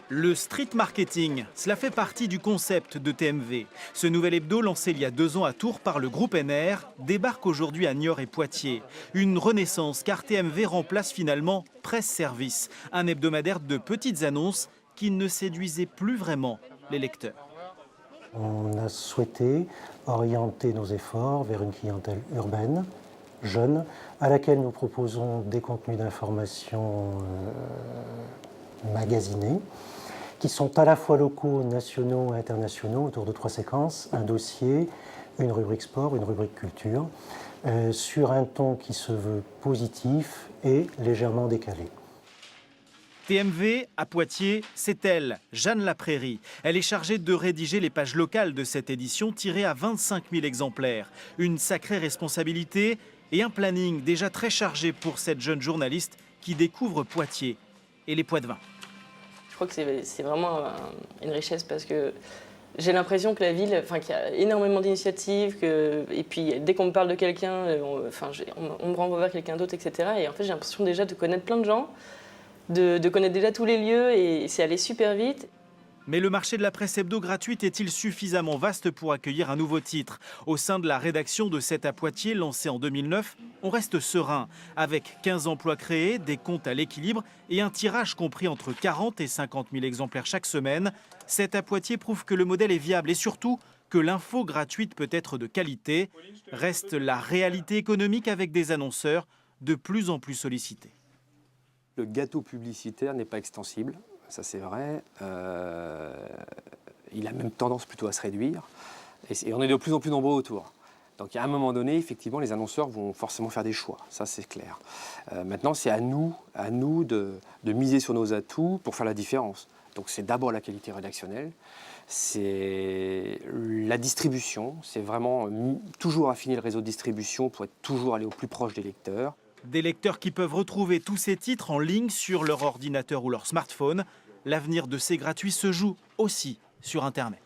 Le street marketing, cela fait partie du concept de TMV. Ce nouvel hebdo, lancé il y a 2 ans à Tours par le groupe NR, débarque aujourd'hui à Niort et Poitiers. Une renaissance car TMV remplace finalement Presse Service, un hebdomadaire de petites annonces qui ne séduisait plus vraiment les lecteurs. On a souhaité orienter nos efforts vers une clientèle urbaine, jeune, à laquelle nous proposons des contenus d'information magasinés, qui sont à la fois locaux, nationaux et internationaux, autour de 3 séquences, un dossier, une rubrique sport, une rubrique culture, sur un ton qui se veut positif et légèrement décalé. TMV à Poitiers, c'est elle, Jeanne Laprairie. Elle est chargée de rédiger les pages locales de cette édition tirée à 25 000 exemplaires. Une sacrée responsabilité et un planning déjà très chargé pour cette jeune journaliste qui découvre Poitiers et les Poitevins. Je crois que c'est vraiment une richesse parce que j'ai l'impression que la ville, qu'il y a énormément d'initiatives, et puis dès qu'on me parle de quelqu'un, on me renvoie vers quelqu'un d'autre, etc. Et en fait, j'ai l'impression déjà de connaître plein de gens, de connaître déjà tous les lieux, et c'est allé super vite. Mais le marché de la presse hebdo gratuite est-il suffisamment vaste pour accueillir un nouveau titre? Au sein de la rédaction de 7 à Poitiers, lancée en 2009, on reste serein. Avec 15 emplois créés, des comptes à l'équilibre et un tirage compris entre 40 et 50 000 exemplaires chaque semaine, 7 à Poitiers prouve que le modèle est viable et surtout que l'info gratuite peut être de qualité. Reste la réalité économique avec des annonceurs de plus en plus sollicités. Le gâteau publicitaire n'est pas extensible. Ça c'est vrai, il a même tendance plutôt à se réduire et on est de plus en plus nombreux autour. Donc à un moment donné, effectivement, les annonceurs vont forcément faire des choix, ça c'est clair. Maintenant c'est à nous de miser sur nos atouts pour faire la différence. Donc c'est d'abord la qualité rédactionnelle, c'est la distribution, c'est vraiment toujours affiner le réseau de distribution pour être toujours aller au plus proche des lecteurs. Des lecteurs qui peuvent retrouver tous ces titres en ligne sur leur ordinateur ou leur smartphone. L'avenir de ces gratuits se joue aussi sur Internet.